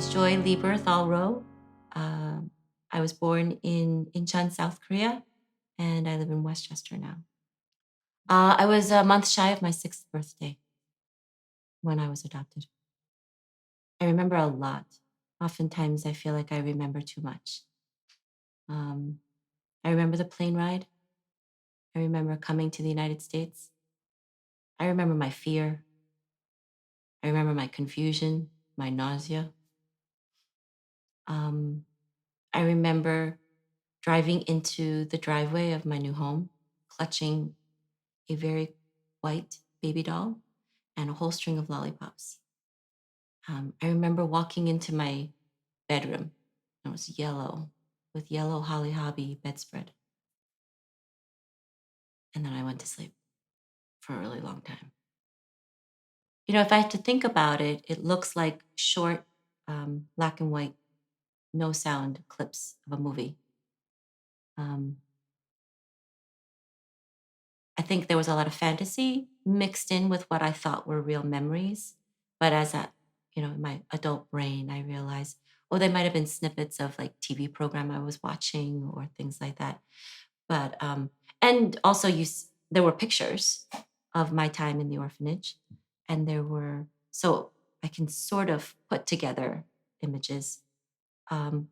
is Joy Lieberthal Rho. Um, I was born in Incheon, South Korea, and I live in Westchester now. I was a month shy of my 6th birthday when I was adopted. I remember a lot. Oftentimes, I feel like I remember too much. Um, I remember the plane ride. I remember coming to the United States. I remember my fear. I remember my confusion, my nausea. Um, I remember driving into the driveway of my new home, clutching a very white baby doll and a whole string of lollipops. I remember walking into my bedroom. It was yellow with yellow holly hobby bedspread. And then I went to sleep for a really long time. You know, if I had to think about it, it looks like short, black and white, no sound clips of a movie. Um, I think there was a lot of fantasy mixed in with what I thought were real memories. But in my adult brain, I realized, oh, they might have been snippets of like TV program I was watching or things like that. But and also there were pictures of my time in the orphanage, and so I can sort of put together images. Um,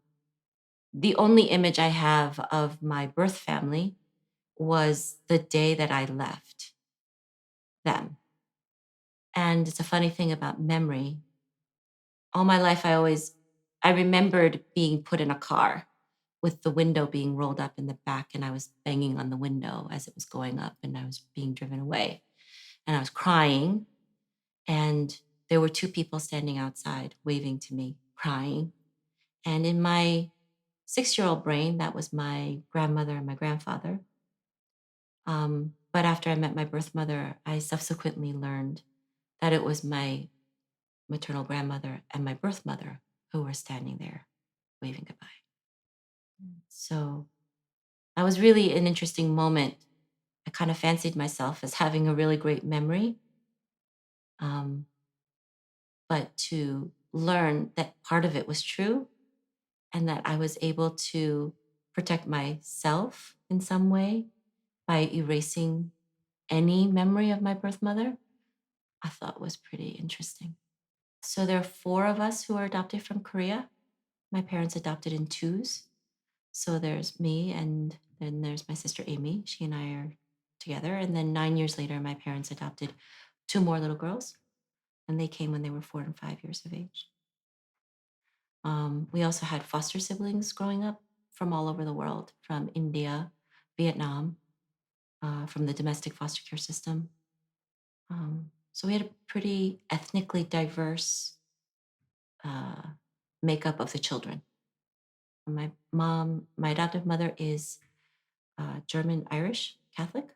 the only image I have of my birth family was the day that I left them. And it's a funny thing about memory. All my life, I remembered being put in a car with the window being rolled up in the back, and I was banging on the window as it was going up, and I was being driven away. And I was crying, and there were two people standing outside waving to me, crying. And in my 6-year-old brain, that was my grandmother and my grandfather. But after I met my birth mother, I subsequently learned that it was my maternal grandmother and my birth mother who were standing there waving goodbye. So that was really an interesting moment. I kind of fancied myself as having a really great memory, um, but to learn that part of it was true and that I was able to protect myself in some way by erasing any memory of my birth mother, I thought was pretty interesting. So there are 4 of us who are adopted from Korea. My parents adopted in twos. So there's me, and then there's my sister Amy. She and I are together. And then 9 years later, my parents adopted 2 more little girls, and they came when they were 4 and 5 years of age. We also had foster siblings growing up from all over the world, from India, Vietnam, from the domestic foster care system. So we had a pretty ethnically diverse uh, makeup of the children. My adoptive mother is German Irish Catholic.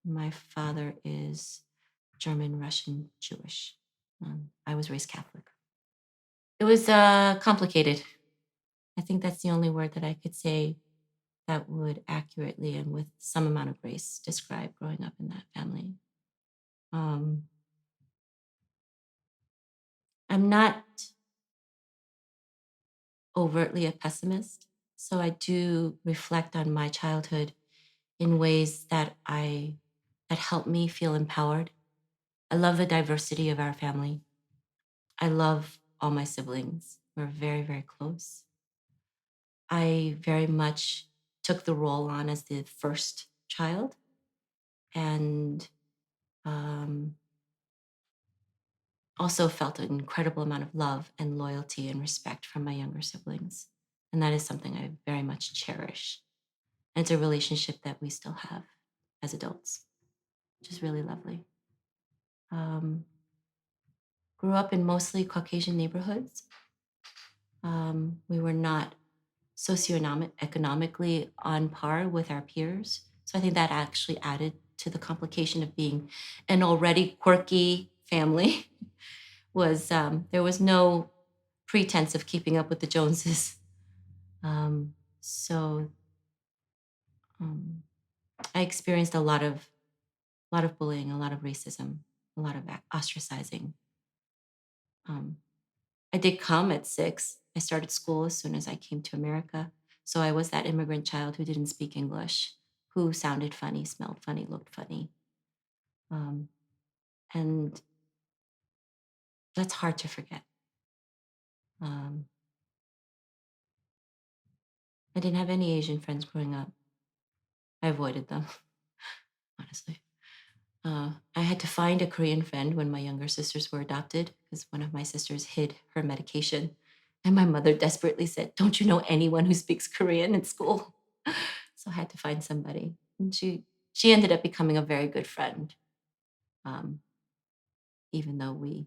My father is German Russian Jewish. I was raised Catholic. It was complicated. I think that's the only word that I could say that would accurately and with some amount of grace describe growing up in that family. Um, I'm not overtly a pessimist, so I do reflect on my childhood in ways that help me feel empowered. I love the diversity of our family. I love all my siblings. We're very, very close. I very much took the role on as the first child and also felt an incredible amount of love and loyalty and respect from my younger siblings. And that is something I very much cherish. And it's a relationship that we still have as adults, which is really lovely. Um, Grew up in mostly Caucasian neighborhoods. We were not socioeconomically on par with our peers. So I think that actually added to the complication of being an already quirky family. Was There was no pretense of keeping up with the Joneses. So I experienced a lot of bullying, a lot of racism, a lot of ostracizing. I did come at 6 I started school as soon as I came to America. So I was that immigrant child who didn't speak English, who sounded funny, smelled funny, looked funny. Um, and that's hard to forget. Um, I didn't have any Asian friends growing up. I avoided them, honestly. I had to find a Korean friend when my younger sisters were adopted because one of my sisters hid her medication. And my mother desperately said, "Don't you know anyone who speaks Korean in school?" So I had to find somebody. And she ended up becoming a very good friend, um, even though we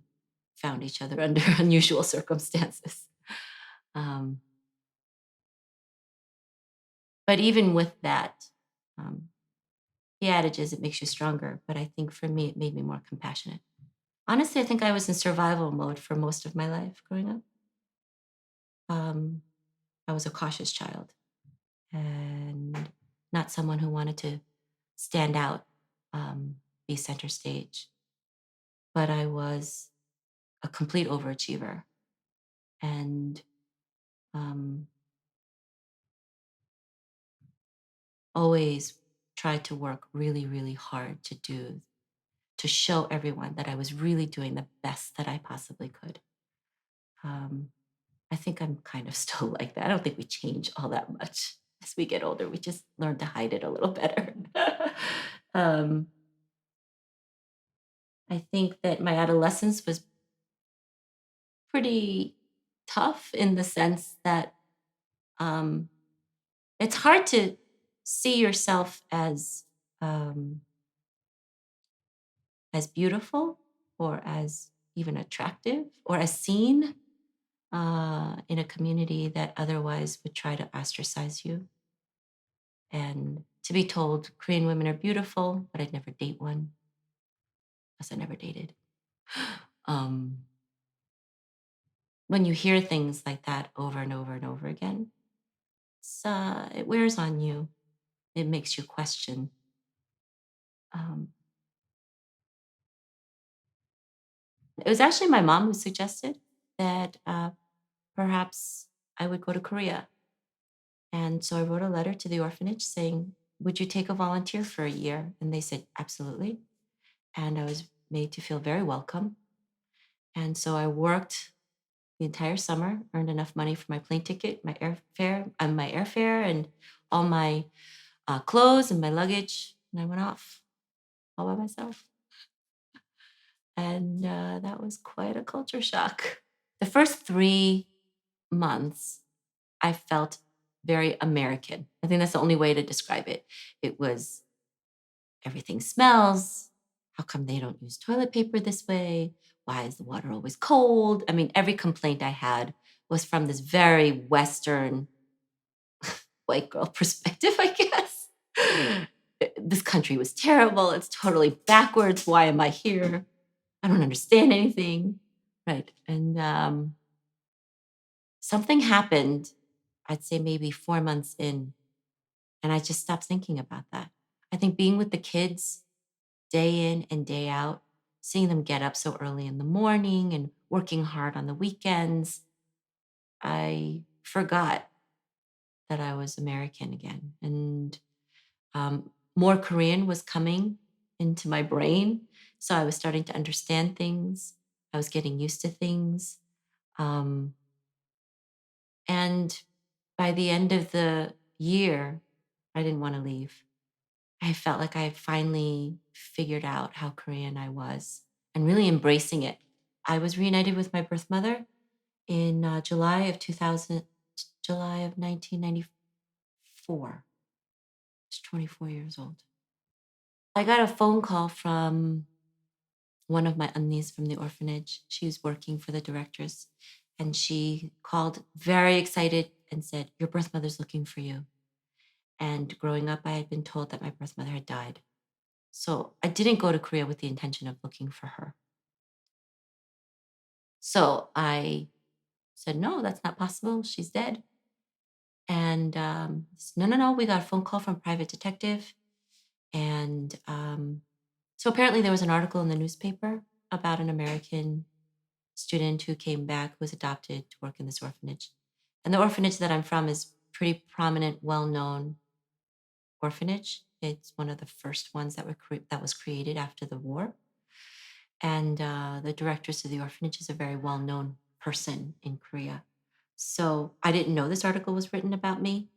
found each other under unusual circumstances. Um, but even with that, um, the adage is it makes you stronger. But I think for me, it made me more compassionate. Honestly, I think I was in survival mode for most of my life growing up. Um, I was a cautious child and not someone who wanted to stand out, be center stage. But I was a complete overachiever and um, always tried to work really, really hard to show everyone that I was really doing the best that I possibly could. Um, I think I'm kind of still like that. I don't think we change all that much as we get older. We just learn to hide it a little better. um, I think that my adolescence was pretty tough in the sense that um, it's hard to see yourself um, as beautiful or as even attractive or as seen in a community that otherwise would try to ostracize you. And to be told Korean women are beautiful, but I'd never date one, because I never dated. Um, when you hear things like that over and over and over again, it wears on you. It makes you question. Um, it was actually my mom who suggested that perhaps I would go to Korea. And so I wrote a letter to the orphanage saying, "Would you take a volunteer for a year?" And they said, "Absolutely." And I was made to feel very welcome. And so I worked the entire summer, earned enough money for my plane ticket, my airfare, and all my clothes and my luggage, and I went off all by myself. And that was quite a culture shock. The first 3 months, I felt very American. I think that's the only way to describe it. It was everything smells. How come they don't use toilet paper this way? Why is the water always cold? I mean, every complaint I had was from this very Western white girl perspective, I guess. This country was terrible. It's totally backwards. Why am I here? I don't understand anything. Right. And something happened, I'd say maybe 4 months in, and I just stopped thinking about that. I think being with the kids day in and day out, seeing them get up so early in the morning and working hard on the weekends, I forgot that I was American again. And more Korean was coming into my brain. So I was starting to understand things. I was getting used to things. Um, and by the end of the year, I didn't want to leave. I felt like I had finally figured out how Korean I was and really embracing it. I was reunited with my birth mother in July of 2000, July of 1994. I was 24 years old. I got a phone call from one of my aunties from the orphanage. She was working for the directors, and she called very excited and said, "Your birth mother's looking for you." And growing up, I had been told that my birth mother had died. So I didn't go to Korea with the intention of looking for her. So I said, "No, that's not possible. She's dead." And no, no, no. We got a phone call from a private detective. And so apparently there was an article in the newspaper about an American student who came back, who was adopted to work in this orphanage. And the orphanage that I'm from is pretty prominent, well-known orphanage. It's one of the first ones that was created after the war. And the directors of the orphanage is a very well-known person in Korea. So I didn't know this article was written about me.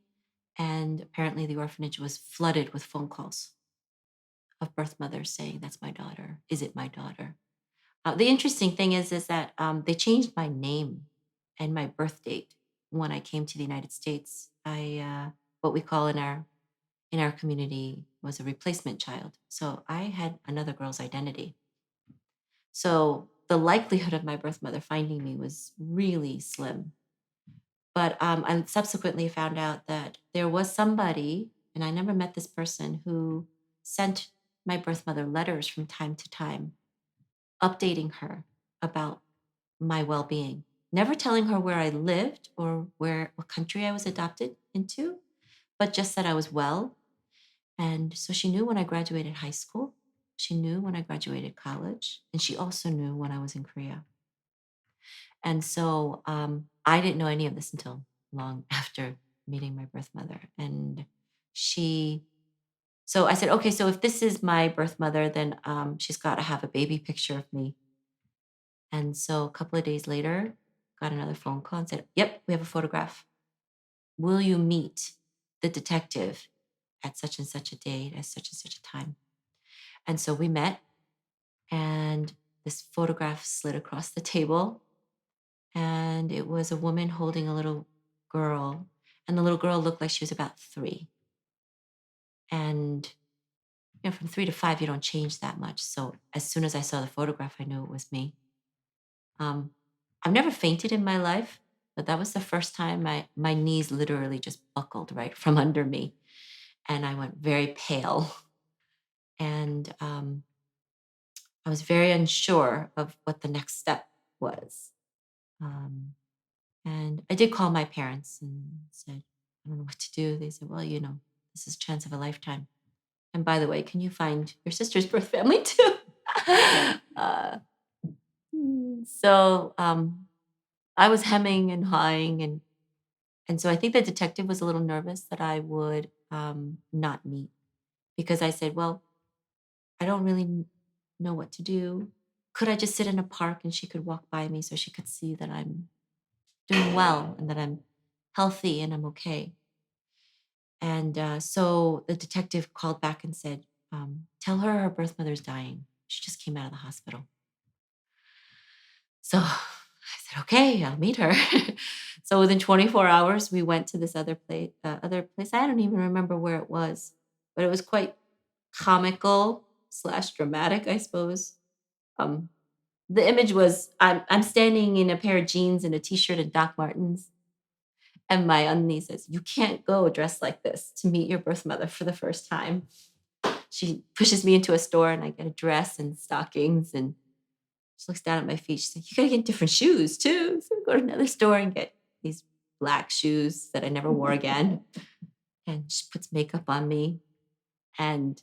And apparently the orphanage was flooded with phone calls of birth mothers saying, "That's my daughter. Is it my daughter?" The interesting thing is that they changed my name and my birth date when I came to the United States. What we call in our community was a replacement child. So I had another girl's identity. So the likelihood of my birth mother finding me was really slim. But I subsequently found out that there was somebody, and I never met this person, who sent my birth mother letters from time to time, updating her about my well-being, never telling her where I lived or what country I was adopted into, but just that I was well. And so she knew when I graduated high school, she knew when I graduated college, and she also knew when I was in Korea. And so I didn't know any of this until long after meeting my birth mother. And she, so I said, okay, so if this is my birth mother, then she's got to have a baby picture of me. And so a couple of days later, got another phone call and said, "Yep, we have a photograph. Will you meet the detective at such and such a date, at such and such a time?" And so we met, and this photograph slid across the table, and it was a woman holding a little girl, and the little girl looked like she was about 3. And from 3 to 5, you don't change that much. So as soon as I saw the photograph, I knew it was me. Um, I've never fainted in my life, but that was the first time my knees literally just buckled right from under me, and I went very pale. And I was very unsure of what the next step was. Um, and I did call my parents and said, "I don't know what to do." They said, "Well, this is chance of a lifetime. And by the way, can you find your sister's birth family too?" uh, so I was hemming and hawing, and so I think the detective was a little nervous that I would not meet, because I said, "Well, I don't really know what to do. Could I just sit in a park and she could walk by me so she could see that I'm doing well and that I'm healthy and I'm okay?" And so the detective called back and said, "Tell her her birth mother's dying. She just came out of the hospital." So I said, "Okay, I'll meet her." So within 24 hours, we went to this other place. Other place. I don't even remember where it was, but it was quite comical slash dramatic, I suppose. Um, the image was I'm standing in a pair of jeans and a t-shirt and Doc Martens, and my auntie says, "You can't go dressed like this to meet your birth mother for the first time." She pushes me into a store, and I get a dress and stockings, and she looks down at my feet. She's like, "You gotta get different shoes too." So we go to another store and get these black shoes that I never wore again. And she puts makeup on me. And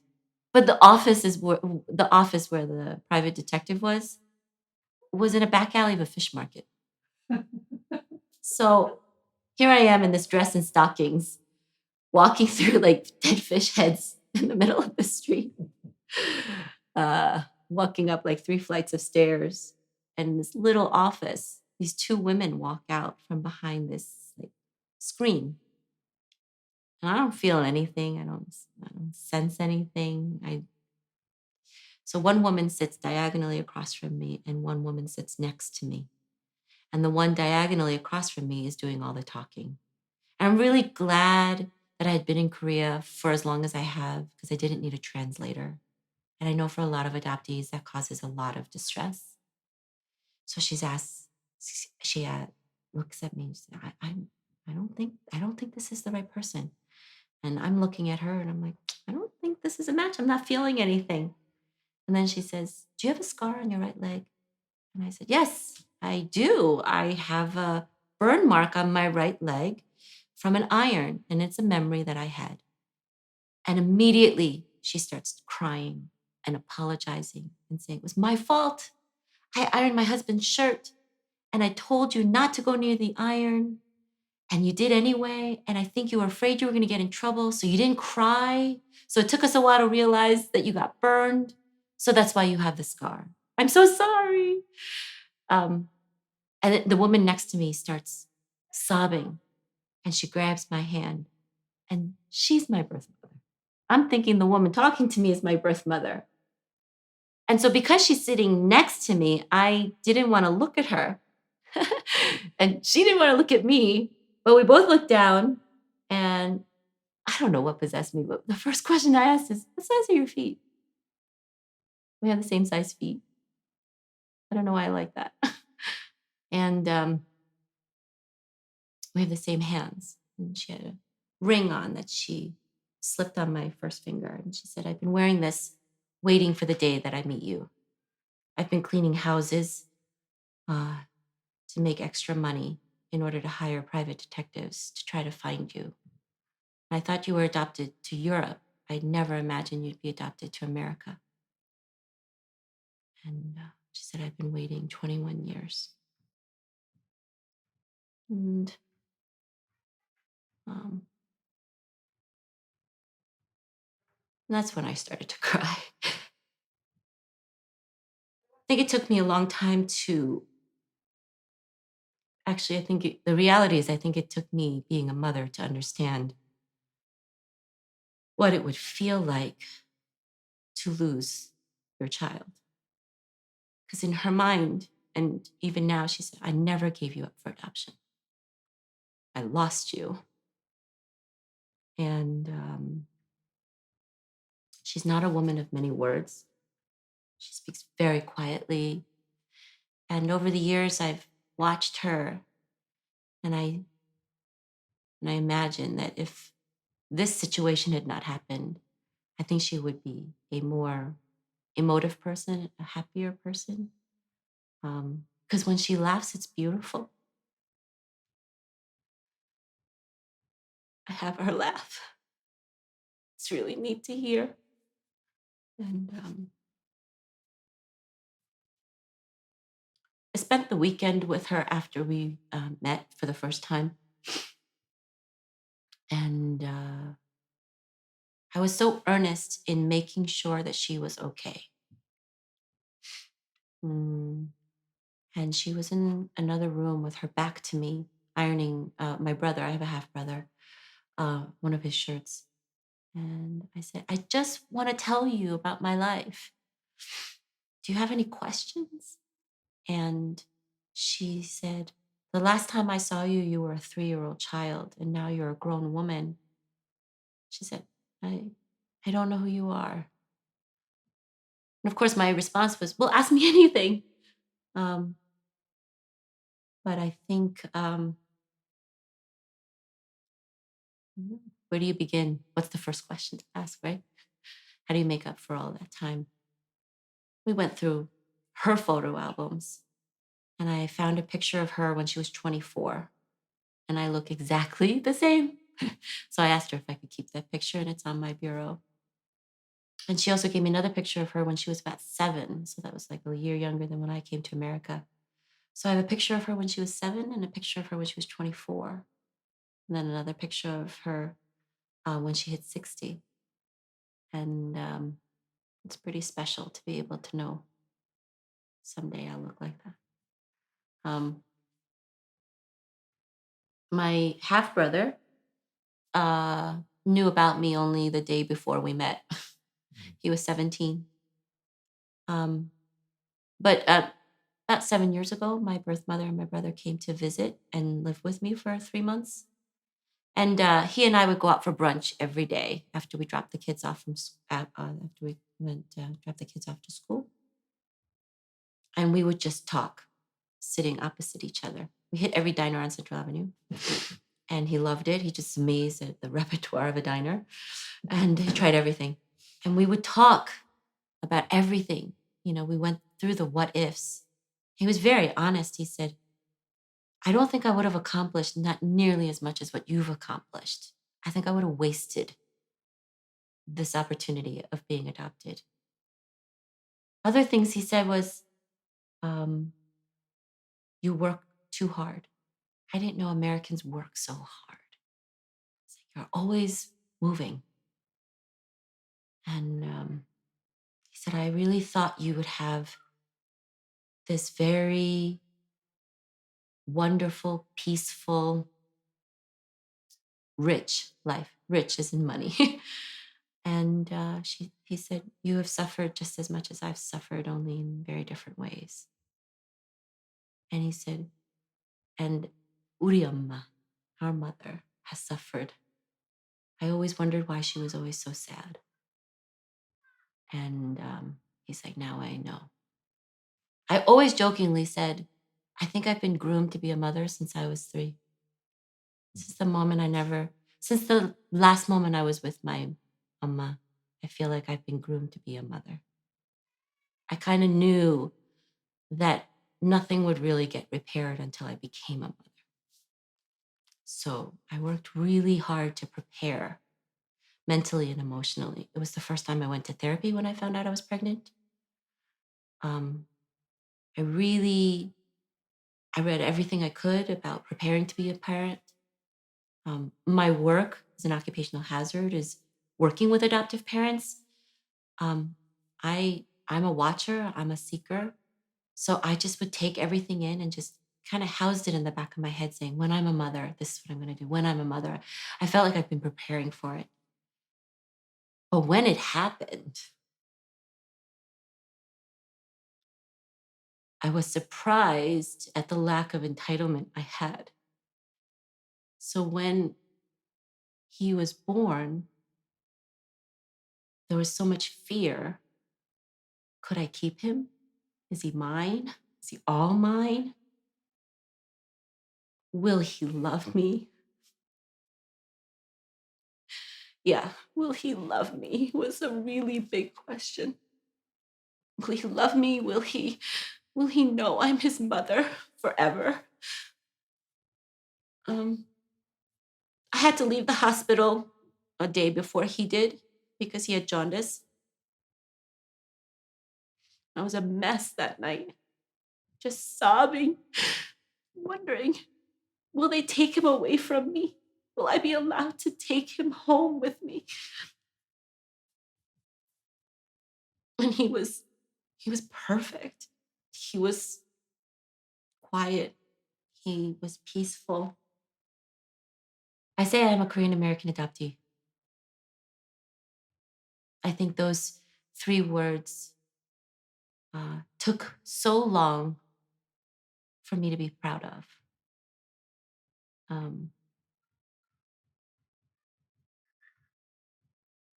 but the office where the private detective was in a back alley of a fish market. So here I am in this dress and stockings, walking through like dead fish heads in the middle of the street, walking up like 3 flights of stairs. And in this little office, these 2 women walk out from behind this like screen. And I don't feel anything. I don't sense anything. So one woman sits diagonally across from me, and one woman sits next to me. And the one diagonally across from me is doing all the talking. And I'm really glad that I had been in Korea for as long as I have, because I didn't need a translator. And I know for a lot of adoptees that causes a lot of distress. So she looks at me and says, I don't think this is the right person. And I'm looking at her and I'm like, "I don't think this is a match. I'm not feeling anything." And then she says, "Do you have a scar on your right leg?" And I said, "Yes, I do. I have a burn mark on my right leg from an iron, and it's a memory that I had." And immediately she starts crying and apologizing and saying, "It was my fault. I ironed my husband's shirt, and I told you not to go near the iron. and you did anyway. And I think you were afraid you were going to get in trouble. So you didn't cry. So it took us a while to realize that you got burned. So that's why you have the scar. I'm so sorry. Um, and the woman next to me starts sobbing and she grabs my hand and she's my birth mother. I'm thinking the woman talking to me is my birth mother. And so because she's sitting next to me, I didn't want to look at her. And she didn't want to look at me, but we both looked down and I don't know what possessed me, but the first question I asked is, what size are your feet? We have the same size feet. I don't know why I like that. And we have the same hands. And she had a ring on that she slipped on my first finger. And she said, I've been wearing this waiting for the day that I meet you. I've been cleaning houses to make extra money in order to hire private detectives to try to find you. I thought you were adopted to Europe. I'd never imagined you'd be adopted to America. And she said, I've been waiting 21 years. And that's when I started to cry. I think it took me a long time to, actually, the reality is, I think it took me being a mother to understand what it would feel like to lose your child. Because in her mind, and even now, she said, I never gave you up for adoption. I lost you. And she's not a woman of many words. She speaks very quietly. And over the years, I've watched her, and I imagine that if this situation had not happened, I think she would be a more emotive person, a happier person. Because when she laughs, it's beautiful. I have her laugh. It's really neat to hear. And I spent the weekend with her after we met for the first time. And I was so earnest in making sure that she was okay. And she was in another room with her back to me, ironing my brother. I have a half brother, one of his shirts. And I said, I just want to tell you about my life. Do you have any questions? And she said, the last time I saw you, you were a 3-year-old child, and now you're a grown woman. She said, I don't know who you are. And of course, my response was, well, ask me anything. But I think, where do you begin? What's the first question to ask, right? How do you make up for all that time? We went through her photo albums, and I found a picture of her when she was 24, and I look exactly the same. So I asked her if I could keep that picture, and it's on my bureau. And she also gave me another picture of her when she was about 7. So that was like a year younger than when I came to America. So I have a picture of her when she was 7 and a picture of her when she was 24. And then another picture of her when she hit 60. And it's pretty special to be able to know someday I'll look like that. My half brother knew about me only the day before we met. He was 17. But about 7 years ago, my birth mother and my brother came to visit and live with me for 3 months. And he and I would go out for brunch every day after we dropped the kids off after we went drop the kids off to school. And we would just talk, sitting opposite each other. We hit every diner on Central Avenue, and he loved it. He just amazed at the repertoire of a diner, and he tried everything. And we would talk about everything. You know, we went through the what ifs. He was very honest. He said, I don't think I would have accomplished not nearly as much as what you've accomplished. I think I would have wasted this opportunity of being adopted. Other things he said was, you work too hard. I didn't know Americans work so hard. It's like you're always moving. And he said, I really thought you would have this very wonderful, peaceful, rich life. Rich as in money. And he said, you have suffered just as much as I've suffered, only in very different ways. And he said, and Uri Amma, our mother, has suffered. I always wondered why she was always so sad. And he's like, now I know. I always jokingly said, I think I've been groomed to be a mother since I was 3. Since the last moment I was with my Amma, I feel like I've been groomed to be a mother. I kind of knew that nothing would really get repaired until I became a mother. So I worked really hard to prepare mentally and emotionally. It was the first time I went to therapy when I found out I was pregnant. I read everything I could about preparing to be a parent. My work as an occupational hazard is working with adoptive parents. I'm a watcher, I'm a seeker. So I just would take everything in and just kind of housed it in the back of my head saying, when I'm a mother, this is what I'm going to do. When I'm a mother, I felt like I've been preparing for it. But when it happened, I was surprised at the lack of entitlement I had. So when he was born, there was so much fear. Could I keep him? Is he mine? Is he all mine? Will he love me? Yeah, will he love me was a really big question. Will he love me? Will he know I'm his mother forever? I had to leave the hospital a day before he did because he had jaundice. I was a mess that night, just sobbing, wondering, will they take him away from me? Will I be allowed to take him home with me? And he was perfect. He was quiet. He was peaceful. I say I'm a Korean American adoptee. I think those 3 words took so long for me to be proud of. I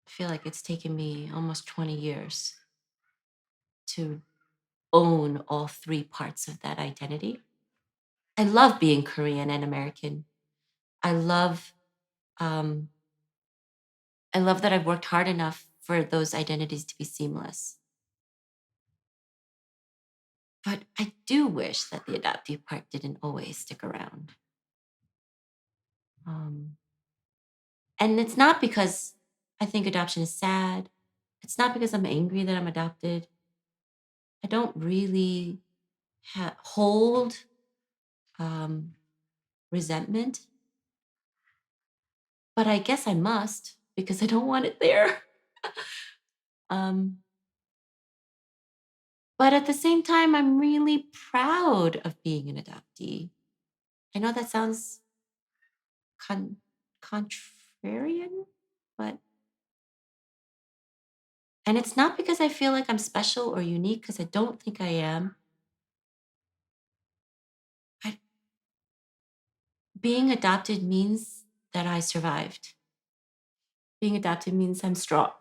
feel like it's taken me almost 20 years to own all 3 parts of that identity. I love being Korean and American. I love um, that I've worked hard enough for those identities to be seamless. But I do wish that the adoptive part didn't always stick around. And it's not because I think adoption is sad. It's not because I'm angry that I'm adopted. I don't really hold resentment, but I guess I must because I don't want it there. um, but at the same time, I'm really proud of being an adoptee. I know that sounds contrarian, but and it's not because I feel like I'm special or unique, because I don't think I am. But being adopted means that I survived. Being adopted means I'm strong,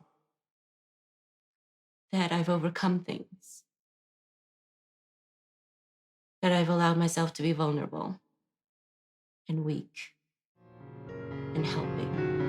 that I've overcome things, that I've allowed myself to be vulnerable and weak and helping.